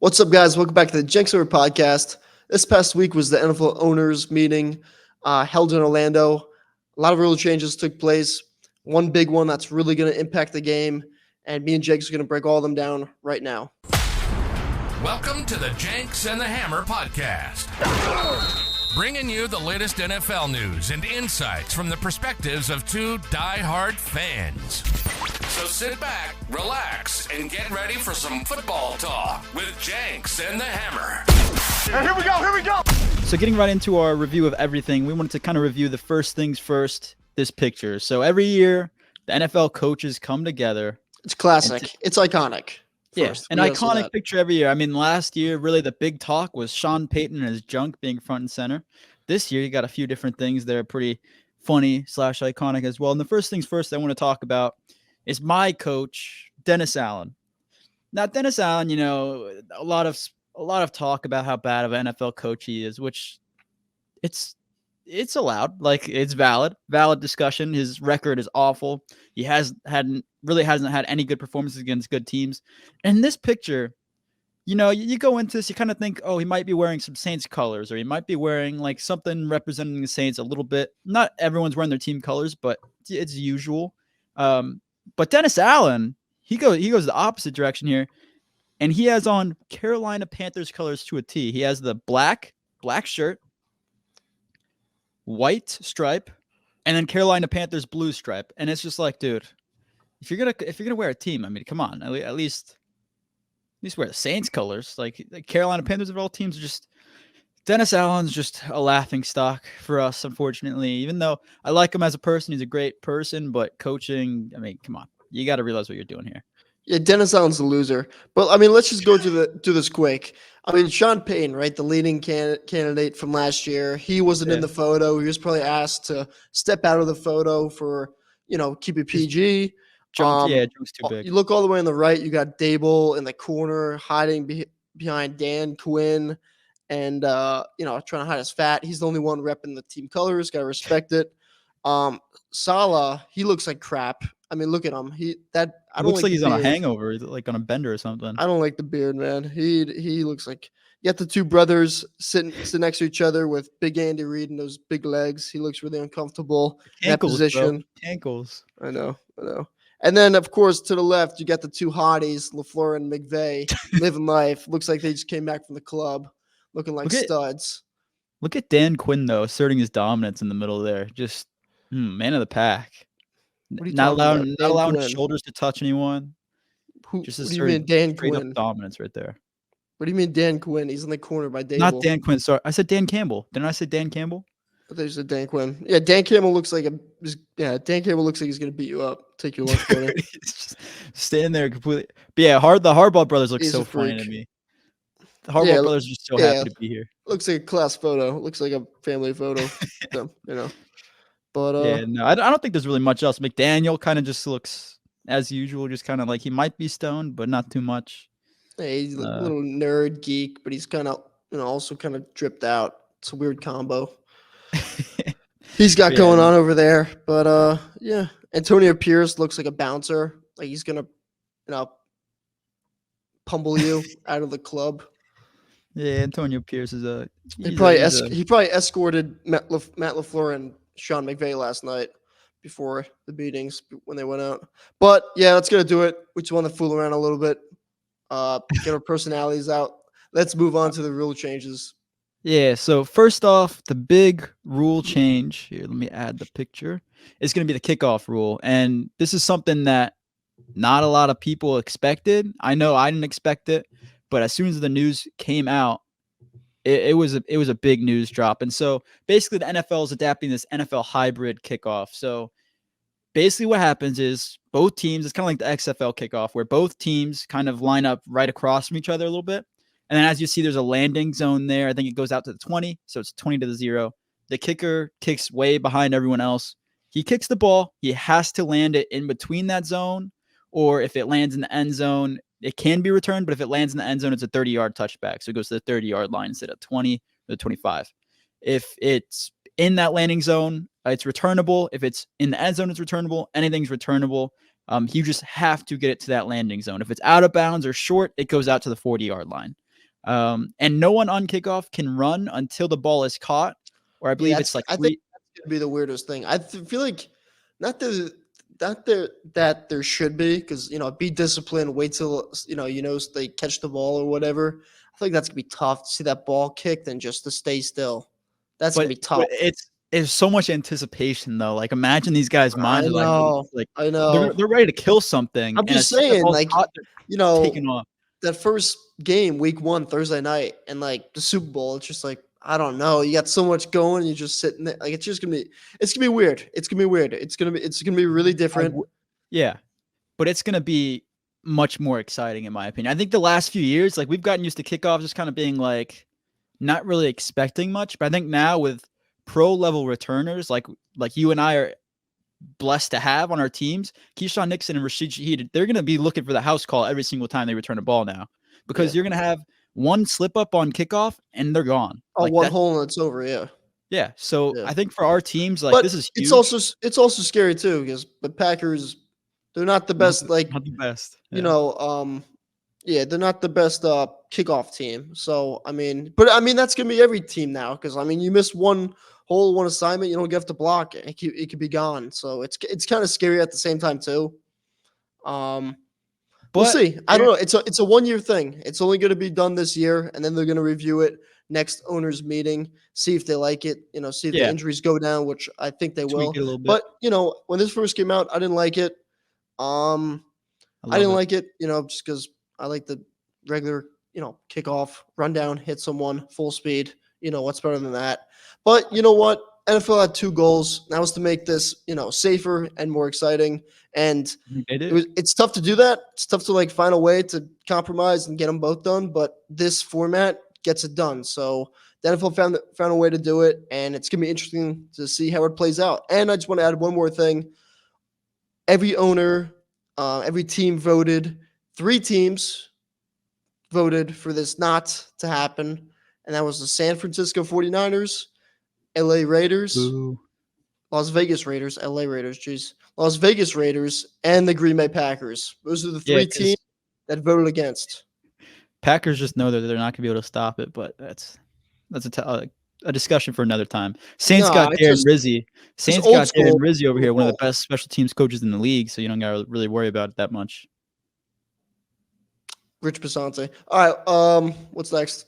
What's up, guys? Welcome back to the Jenks Over podcast. This past week was the NFL owners meeting held in Orlando. A lot of rule changes took place. One big one that's really going to impact the game, and me and Jenks are going to break all of them down right now. Welcome to the Jenks and the Hammer podcast, bringing you the latest NFL news and insights from the perspectives of two die-hard fans. So sit back, relax, and get ready for some football talk with Jenks and the Hammer. And here we go. So getting right into our review of everything, we wanted to kind of review the first things first, this picture. So every year, the NFL coaches come together. It's classic. It's iconic. Yes, an iconic picture every year. I mean, last year, really the big talk was Sean Payton and his junk being front and center. This year, you got a few different things that are pretty funny / iconic as well. And the first things first I want to talk about is my coach, Dennis Allen. Now, Dennis Allen, you know, a lot of talk about how bad of an NFL coach he is, which it's allowed. Like, it's valid discussion. His record is awful. He hasn't had any good performances against good teams. And this picture, you know, you go into this, you kind of think, oh, he might be wearing some Saints colors, or he might be wearing like something representing the Saints a little bit. Not everyone's wearing their team colors, but it's usual. But Dennis Allen, he goes the opposite direction here, and he has on Carolina Panthers colors to a T. He has the black shirt, white stripe, and then Carolina Panthers blue stripe. And it's just like, dude, if you're gonna wear a team, I mean, come on, at least wear the Saints colors. Like the Carolina Panthers of all teams are just. Dennis Allen's just a laughing stock for us, unfortunately. Even though I like him as a person, he's a great person, but coaching, I mean, come on, you got to realize what you're doing here. Yeah, Dennis Allen's a loser. But I mean, let's just go to this quick. I mean, Sean Payton, right, the leading candidate from last year, he wasn't in the photo. He was probably asked to step out of the photo for, keep it PG. Junk's too big. You look all the way on the right, you got Dable in the corner hiding behind Dan Quinn. And, trying to hide his fat. He's the only one repping the team colors. Got to respect it. Salah, he looks like crap. I mean, look at him. Looks like he's on a hangover, like on a bender or something. I don't like the beard, man. He looks like you got the two brothers sitting next to each other with Big Andy Reid and those big legs. He looks really uncomfortable in that position. Ankles. I know. And then, of course, to the left, you got the two hotties, LaFleur and McVay, living life. Looks like they just came back from the club. Looking like studs. Look at Dan Quinn, though, asserting his dominance in the middle there. Just man of the pack. Not allowing his shoulders to touch anyone. Just what do you mean, Dan Quinn? Dominance right there. What do you mean, Dan Quinn? He's in the corner by Dable. Not Dan Quinn. Sorry, I said Dan Campbell. Didn't I say Dan Campbell? I thought you said Dan Quinn. Yeah, Dan Campbell looks like Dan Campbell looks like he's gonna beat you up, take your lunch money. Just standing there completely. But yeah, the Harbaugh brothers look so funny to me. The Harbaugh brothers are just so happy to be here. Looks like a class photo. Looks like a family photo. But I don't think there's really much else. McDaniel kind of just looks as usual, just kind of like he might be stoned, but not too much. Yeah, he's a little nerd geek, but he's kind of also kind of dripped out. It's a weird combo. He's got going on over there. But Antonio Pierce looks like a bouncer. Like he's gonna pummel you out of the club. Yeah, Antonio Pierce is he probably escorted Matt LaFleur and Sean McVay last night before the beatings when they went out. But yeah, that's gonna do it. We just want to fool around a little bit, get our personalities out. Let's move on to the rule changes. Yeah. So first off, the big rule change here. Let me add the picture. It's gonna be the kickoff rule, and this is something that not a lot of people expected. I know I didn't expect it. But as soon as the news came out, it was a big news drop. And so basically the NFL is adapting this NFL hybrid kickoff. So basically what happens is both teams, it's kind of like the XFL kickoff where both teams kind of line up right across from each other a little bit. And then as you see, there's a landing zone there. I think it goes out to the 20. So it's 20 to the 0. The kicker kicks way behind everyone else. He kicks the ball. He has to land it in between that zone. Or if it lands in the end zone, it can be returned, but if it lands in the end zone, it's a 30-yard touchback. So it goes to the 30-yard line instead of 20 or the 25. If it's in that landing zone, it's returnable. If it's in the end zone, it's returnable. Anything's returnable. You just have to get it to that landing zone. If it's out of bounds or short, it goes out to the 40-yard line. And no one on kickoff can run until the ball is caught, or I believe it's like I think three. that's gonna be the weirdest thing. feel like not the that there should be, because be disciplined, wait till they catch the ball or whatever. I think that's gonna be tough to see that ball kicked and just to stay still. That's gonna But be tough. it's so much anticipation though. Like imagine these guys' I minds are know, like I know. they're ready to kill something, I'm and as just soon as the saying, ball's like, caught, they're you know, taking off. that first game, week 1, Thursday night, and like the Super Bowl, it's just like, I don't know. You got so much going, you're just sitting there. Like, it's gonna be weird. It's gonna be weird. It's gonna be really different. Yeah, but it's gonna be much more exciting in my opinion. I think the last few years, like we've gotten used to kickoff just kind of being like not really expecting much. But I think now with pro level returners, like you and I are blessed to have on our teams, Keyshawn Nixon and Rashid Shaheed, they're gonna be looking for the house call every single time they return a ball now, because Yeah. you're gonna have one slip up on kickoff and they're gone. Oh, Like one that. hole and it's over. Yeah. Yeah. So Yeah. I think for our teams, like But this is it's huge. also scary too, because the Packers, they're not the best. Like, Not the best. you Yeah. know, yeah, they're not the best kickoff team. So that's gonna be every team now, because you miss one hole, one assignment, you don't get to block it. It could be gone. So it's kind of scary at the same time too. We'll But see. I don't know. It's a 1-year thing. It's only going to be done this year, and then they're going to review it next owners meeting, see if they like it. See if the yeah, injuries go down, which I think they tweak will. it a little bit. But when this first came out, I didn't like it. I love didn't it. like it. Just because I like the regular, kickoff, run down, hit someone full speed. What's better than that? But you know what? NFL had 2 goals. That was to make this, safer and more exciting. And They did. it's tough to do that. It's tough to find a way to compromise and get them both done. But this format gets it done. So the NFL found a way to do it, and it's gonna be interesting to see how it plays out. And I just want to add one more thing. Every owner, every team voted. 3 teams voted for this not to happen, and that was the San Francisco 49ers, LA Raiders, Boo. Las Vegas Raiders, LA Raiders, Las Vegas Raiders, and the Green Bay Packers. Those are the 3 teams that voted against. Packers just know that they're not going to be able to stop it, but that's a discussion for another time. Saints got Darren Rizzi. Saints got Darren Rizzi over here, one of the best special teams coaches in the league, so you don't got to really worry about it that much. Rich Pisante. All right, what's next?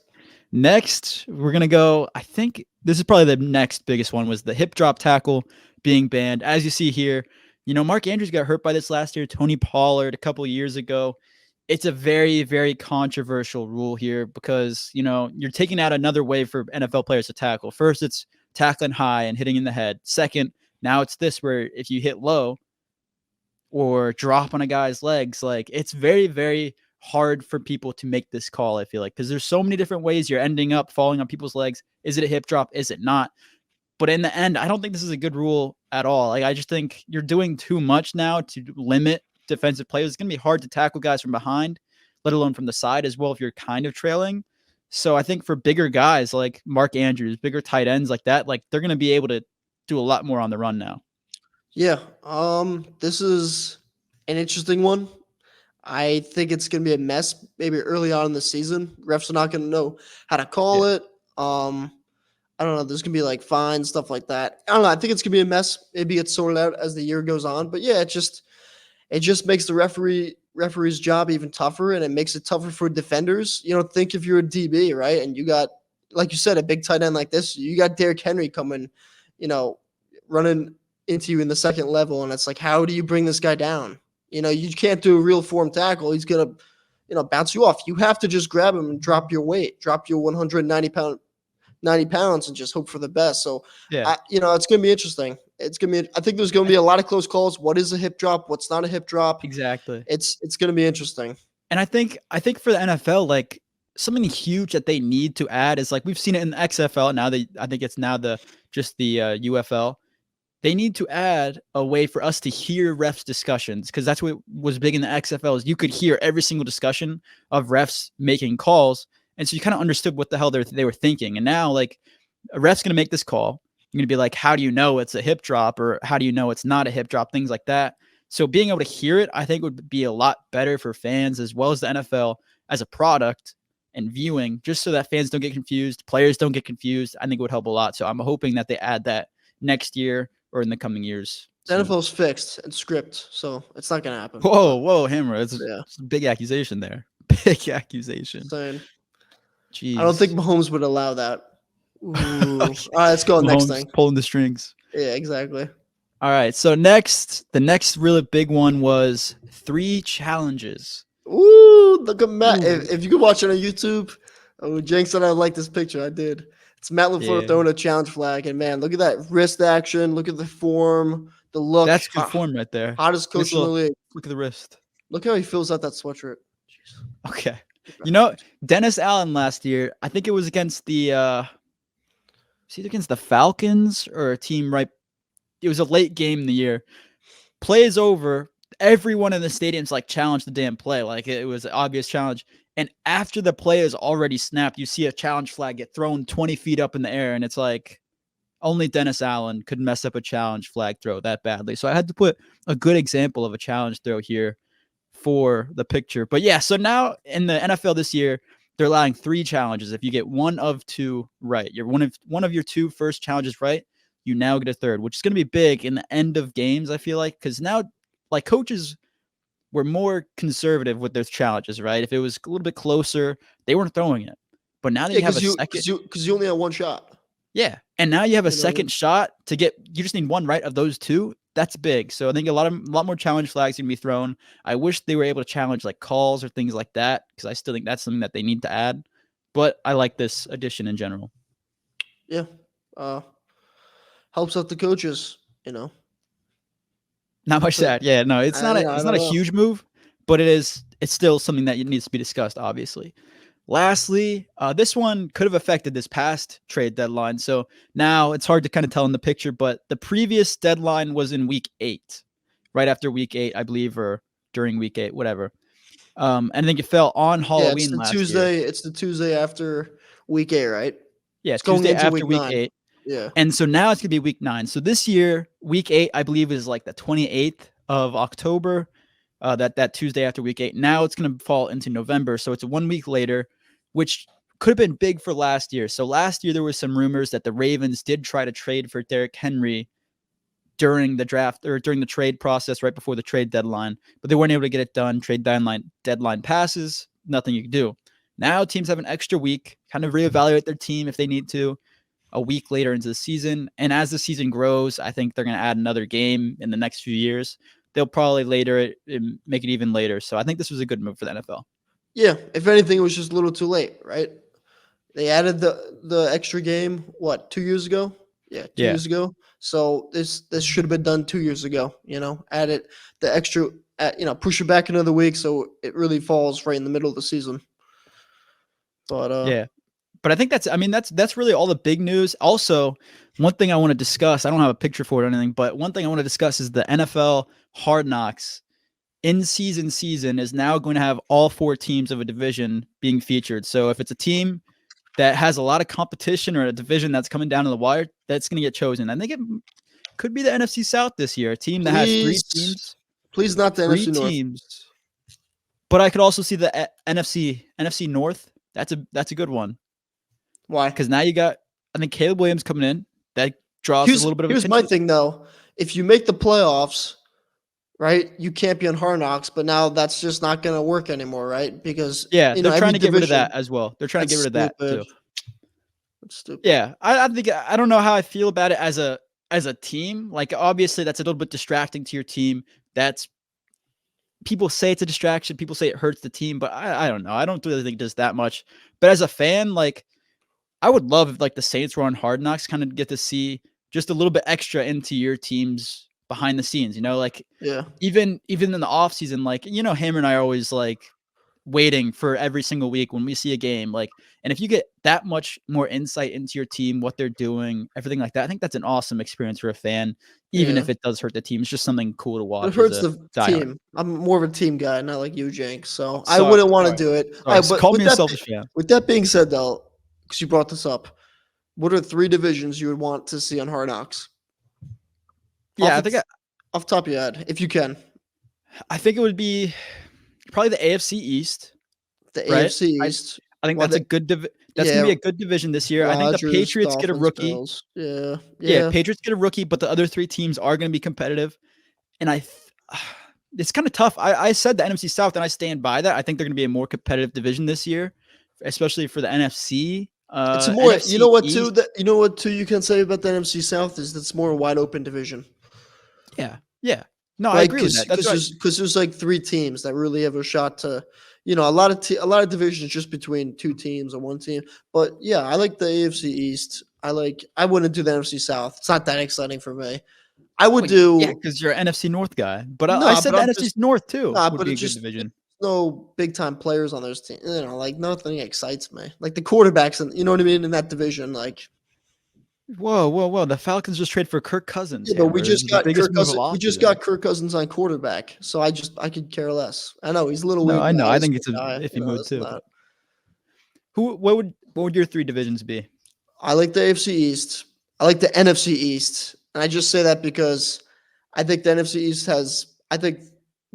Next, we're going to go, I think this is probably the next biggest one, was the hip drop tackle being banned. As you see here, Mark Andrews got hurt by this last year. Tony Pollard a couple of years ago. It's a very, very controversial rule here because, you're taking out another way for NFL players to tackle. First, it's tackling high and hitting in the head. Second, now it's this where if you hit low or drop on a guy's legs, like it's very, very hard for people to make this call, I feel like, because there's so many different ways you're ending up falling on people's legs. Is it a hip drop? Is it not? But in the end, I don't think this is a good rule at all. Like, I just think you're doing too much now to limit defensive players. It's going to be hard to tackle guys from behind, let alone from the side as well if you're kind of trailing. So I think for bigger guys like Mark Andrews, bigger tight ends like that, like they're going to be able to do a lot more on the run now. Yeah, this is an interesting one. I think it's going to be a mess maybe early on in the season. Refs are not going to know how to call it. I don't know. There's going to be fines, stuff like that. I don't know. I think it's going to be a mess. Maybe it's sorted out as the year goes on. But yeah, it just makes the referee's job even tougher, and it makes it tougher for defenders. Think if you're a DB, right? And you got, like you said, a big tight end like this, you got Derrick Henry coming, running into you in the second level. And it's like, how do you bring this guy down? You can't do a real form tackle. He's going to, bounce you off. You have to just grab him and drop your weight, drop your 190 pounds and just hope for the best. So, yeah, it's going to be interesting. I think there's going to be a lot of close calls. What is a hip drop? What's not a hip drop? Exactly. It's going to be interesting. And I think for the NFL, something huge that they need to add is we've seen it in the XFL. Now I think it's now the UFL. They need to add a way for us to hear refs discussions, because that's what was big in the XFL is you could hear every single discussion of refs making calls. And so you kind of understood what the hell they were thinking. And now a ref's going to make this call. You're going to be like, how do you know it's a hip drop, or how do you know it's not a hip drop? Things like that. So being able to hear it, I think would be a lot better for fans as well as the NFL as a product, and viewing, just so that fans don't get confused, players don't get confused. I think it would help a lot. So I'm hoping that they add that next year or in the coming years. The soon. NFL's fixed and script, so it's not gonna happen. Whoa, Hammer! It's Yeah. a big accusation there. Big accusation. Saying. Jeez. I don't think Mahomes would allow that. Ooh. All right, let's go next Mahomes thing. pulling the strings. Yeah, exactly. All right. So the next really big one was 3 challenges. Ooh, look at Matt. Ooh. If you could watch it on YouTube, Jenks said I like this picture. I did. It's Matt LaFleur Yeah. throwing a challenge flag, and man, look at that wrist action. Look at the form, the look. That's good form right there. Hottest coach in the league. Look at the wrist. Look how he fills out that sweatshirt. Jeez. Okay. You know, Dennis Allen last year, I think it was against the was either against the Falcons or a team right. It was a late game in the year. Play is over. Everyone in the stadium's like challenge the damn play. Like it was an obvious challenge. And after the play is already snapped, you see a challenge flag get thrown 20 feet up in the air. And it's like only Dennis Allen could mess up a challenge flag throw that badly. So I had to put a good example of a challenge throw here for the picture. But yeah, so now in the NFL this year, they're allowing 3 challenges. If you get one of 2 right, you're one of your 2 first challenges right, you now get a third, which is going to be big in the end of games, I feel like, because now like coaches were more conservative with their challenges, right? If it was a little bit closer, they weren't throwing it. But now that you have a second, because you only have one shot. yeah, and now you have a You know? second shot to get. You just need one right of those 2. That's big. So I think a lot more challenge flags can be thrown. I wish they were able to challenge like calls or things like that, because I still think that's something that they need to add. But I like this addition in general. Yeah, helps out the coaches. Not much to add. Yeah, no, it's not a huge move, but it's still something that needs to be discussed, obviously. Lastly, this one could have affected this past trade deadline. So now it's hard to kind of tell in the picture, but the previous deadline was in week 8, right after week 8, I believe, or during week 8, whatever. And I think it fell on Halloween last Tuesday. year. It's the Tuesday after week 8, right? Yeah, it's going Tuesday into after week 9. 8. Yeah. And so now it's going to be week 9. So this year, week 8, I believe, is like the 28th of October, that Tuesday after week 8. Now it's going to fall into November. So it's 1 week later, which could have been big for last year. So last year, there was some rumors that the Ravens did try to trade for Derrick Henry during the draft or during the trade process right before the trade deadline, but they weren't able to get it done. Trade deadline passes, nothing you can do. Now teams have an extra week, kind of reevaluate their team if they need to, a week later into the season. And as the season grows, I think they're going to add another game in the next few years. They'll probably make it even later. So I think this was a good move for the NFL. Yeah, if anything, it was just a little too late, right? They added the extra game, 2 years ago? Yeah, 2 years ago. So this should have been done 2 years ago, add it, the extra, push it back another week so it really falls right in the middle of the season. But yeah. But I think that's really all the big news. Also, one thing I want to discuss, I don't have a picture for it or anything, but one thing I want to discuss is the NFL Hard Knocks in-season is now going to have all 4 teams of a division being featured. So if it's a team that has a lot of competition or a division that's coming down to the wire, that's going to get chosen. I think it could be the NFC South this year, a team that has 3 teams. Please not the 3 NFC North. teams. But I could also see the NFC North. That's a good one. Why? Because now you got, I think, Caleb Williams coming in. That draws a little bit of attention. Here's my thing, though. If you make the playoffs, right, you can't be on Hard Knocks, but now that's just not going to work anymore, right? Because they're trying to get rid of that as well. They're trying to get rid of that too. That's stupid. Yeah, I think I don't know how I feel about it as a team. Like obviously that's a little bit distracting to your team. That's people say it's a distraction. People say it hurts the team, but I don't know. I don't really think it does that much. But as a fan, like I would love if like the Saints were on Hard Knocks, kind of get to see just a little bit extra into your team's behind the scenes, like even in the off season, like, Hammer and I are always like waiting for every single week when we see a game, like, and if you get that much more insight into your team, what they're doing, everything like that, I think that's an awesome experience for a fan, even if it does hurt the team. It's just something cool to watch. It hurts the team. I'm more of a team guy, not like you, Jank. So I wouldn't want to do it. But call me a selfish fan. With that being said, though, because you brought this up, what are 3 divisions you would want to see on Hard Knocks? Yeah, off the top of your head, if you can. I think it would be probably the AFC East. The AFC East. I think Well, that's a they, good that's gonna yeah, be a good division this year. I think the Rodgers, Patriots get a Dolphins, rookie. Bills. Yeah, Yeah, yeah. Patriots get a rookie, but the other 3 teams are gonna be competitive. And it's kind of tough. I said the NFC South, and I stand by that. I think they're gonna be a more competitive division this year, especially for the NFC. It's a more. You NFC know what too? East. That you know what too? You can say about the NFC South is that's more a wide open division. Yeah, yeah. No, I Right, agree with that. That's right. because there's like 3 teams that really have a shot to, a lot of divisions just between 2 teams or 1 team. But yeah, I like the AFC East. I wouldn't do the NFC South. It's not that exciting for me. I would Well, yeah, do because you're an NFC North guy. But I no, said but the I'm NFC just North too nah, would but be a it's good just division. no big time players on those teams. Like nothing excites me. Like the quarterbacks, and you know what I mean in that division. Like Whoa, whoa, whoa! The Falcons just trade for Kirk Cousins. yeah, but we Hammer. This just is the got biggest Kirk move of Cousins. all We just season. got Kirk Cousins on quarterback, so I could care less. I know he's a little No, weird I know. guy, I this think it's a guy, iffy move this and too. that. What would your 3 divisions be? I like the AFC East. I like the NFC East. And I just say that because I think the NFC East I think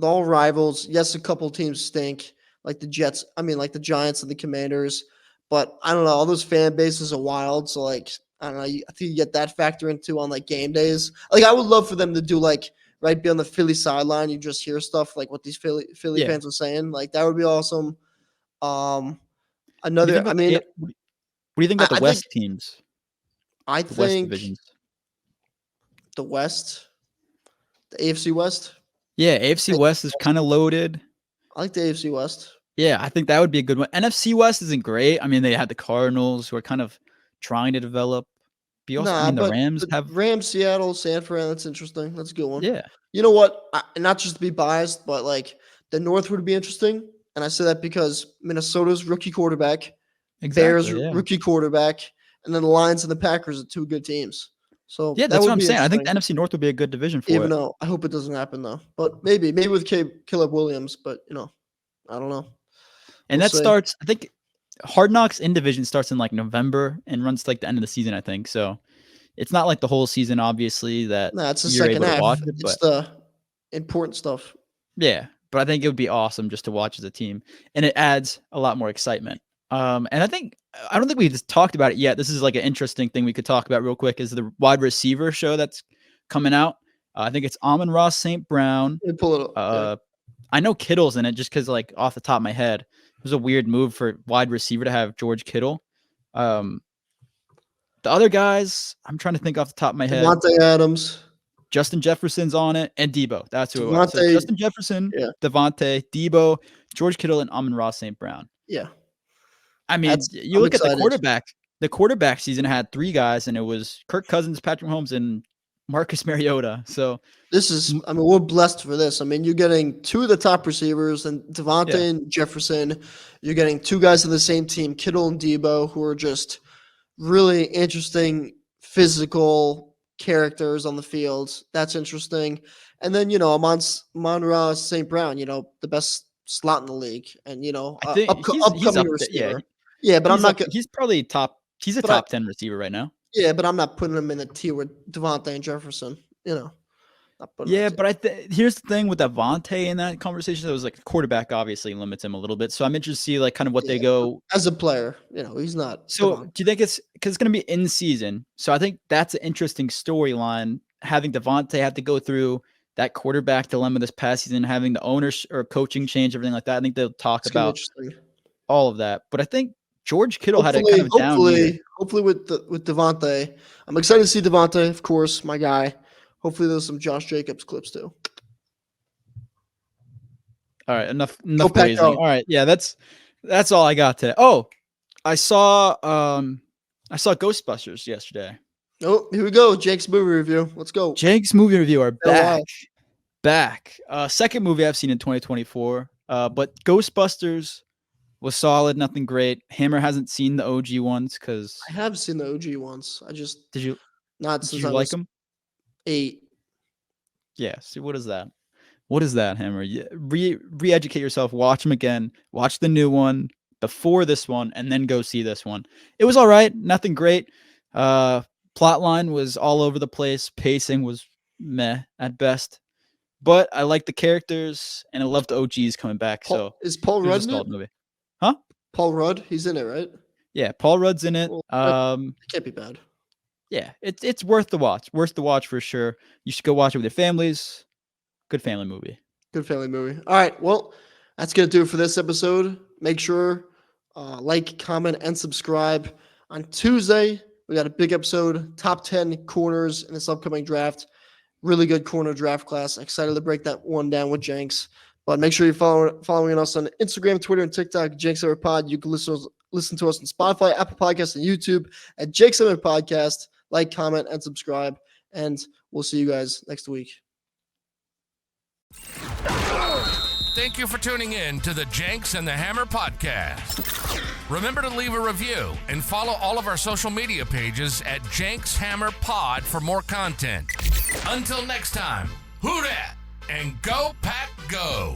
all rivals, yes, a couple teams stink, like the Jets, like the Giants and the Commanders. But I don't know, all those fan bases are wild. So, like, I don't know, I think you get that factor into on like game days. Like, I would love for them to do like, right, be on the Philly sideline. You just hear stuff like what these Philly Yeah. fans are saying. Like, that would be awesome. What do you think Another, I about mean, what do you think about the I think, West teams, I the West think divisions? the West. The AFC West? Yeah, AFC I West is kind of loaded. I like the AFC West. Yeah, I think that would be a good one. NFC West isn't great. I mean, they had the Cardinals who are kind of trying to develop. I Nah, mean, the but Rams the have. Rams, Seattle, San Fran, that's interesting. That's a good one. Yeah, You know what? Not just to be biased, but like the North would be interesting. And I say that because Minnesota's rookie quarterback, Bears exactly. Yeah, rookie quarterback, and then the Lions and the Packers are 2 good teams. So yeah, that that's what would I'm be saying. I think the interesting. NFC North would be a good division for Even it. though I hope it doesn't happen though. But maybe with Caleb Williams, but I don't know. And We'll that see. starts. I think Hard Knocks in division starts in like November and runs to like the end of the season. I think so. It's not like the whole season, obviously, that Nah, it's the you're second able to half. watch it, It's but the important stuff. yeah, but I think it would be awesome just to watch as a team, and it adds a lot more excitement. And I don't think we just talked about it yet. This is like an interesting thing we could talk about real quick. Is the wide receiver show that's coming out? I think it's Amon-Ra St. Brown. Let me pull it up. Yeah. I know Kittle's in it just because, like, off the top of my head, it was a weird move for wide receiver to have George Kittle. The other guys, I'm trying to think off the top of my head. Devontae Adams. Justin Jefferson's on it, and Debo. That's who it was. So Devontae, Justin Jefferson, yeah. Devontae, Debo, George Kittle, and Amon-Ra St. Brown. Yeah. I mean, you I'm look at the excited. quarterback. The quarterback season had 3 guys, and it was Kirk Cousins, Patrick Mahomes, and Marcus Mariota. So we're blessed for this. I mean, you're getting 2 of the top receivers and Devontae Yeah. and Jefferson. You're getting 2 guys on the same team, Kittle and Debo, who are just really interesting physical characters on the field. That's interesting. And then, Amon-Ra St. Brown, the best slot in the league. And, I think he's upcoming up there. receiver. Yeah, Yeah, but I'm not going he's probably top. He's a But top 10 receiver right now. Yeah, but I'm not putting him in the tier with Devontae and Jefferson. Not putting Yeah, that but here's the thing with Avonte in that conversation. It was like quarterback obviously limits him a little bit. So I'm interested to see like kind of what they go. as a player. He's not. So Devontae. do you think it's because it's going to be in season? So I think that's an interesting storyline. Having Devontae have to go through that quarterback dilemma this past season, having the owners or coaching change, everything like that. I think they'll talk It's gonna be about interesting. all of that. But I think George Kittle had a kind of down year. Hopefully with Devontae. I'm excited to see Devontae, of course, my guy. Hopefully there's some Josh Jacobs clips too. All right, enough Pack, praising. go. All right, yeah, that's all I got today. Oh, I saw Ghostbusters yesterday. Oh, here we go. Jake's movie review. Let's go. Jake's movie review are Been a while. back. Second movie I've seen in 2024. But Ghostbusters was solid, nothing great. Hammer hasn't seen the OG ones because I have seen the OG ones. I just did you since I like was them? 8. Yeah. See, what is that? What is that, Hammer? Re-educate yourself. Watch them again. Watch the new one before this one, and then go see this one. It was all right. Nothing great. Plot line was all over the place. Pacing was meh at best. But I like the characters, and I love the OGs coming back. So Is Paul it was Rudd a in solid it? movie. Huh? Paul Rudd, he's in it, right? Yeah, Paul Rudd's in it. Well, it can't be bad. Yeah, it's worth the watch. Worth the watch for sure. You should go watch it with your families. Good family movie. Good family movie. All right, well, that's gonna do it for this episode. Make sure like, comment, and subscribe. On Tuesday, we got a big episode, top 10 corners in this upcoming draft. Really good corner draft class. Excited to break that one down with Jenks. But make sure you're following us on Instagram, Twitter, and TikTok, Jenks Summer Pod. You can listen to us on Spotify, Apple Podcasts, and YouTube at Jenks Summer Podcast. Like, comment, and subscribe. And we'll see you guys next week. Thank you for tuning in to the Jenks and the Hammer podcast. Remember to leave a review and follow all of our social media pages at Jenks Hammer Pod for more content. Until next time, who dat and go Pack Go!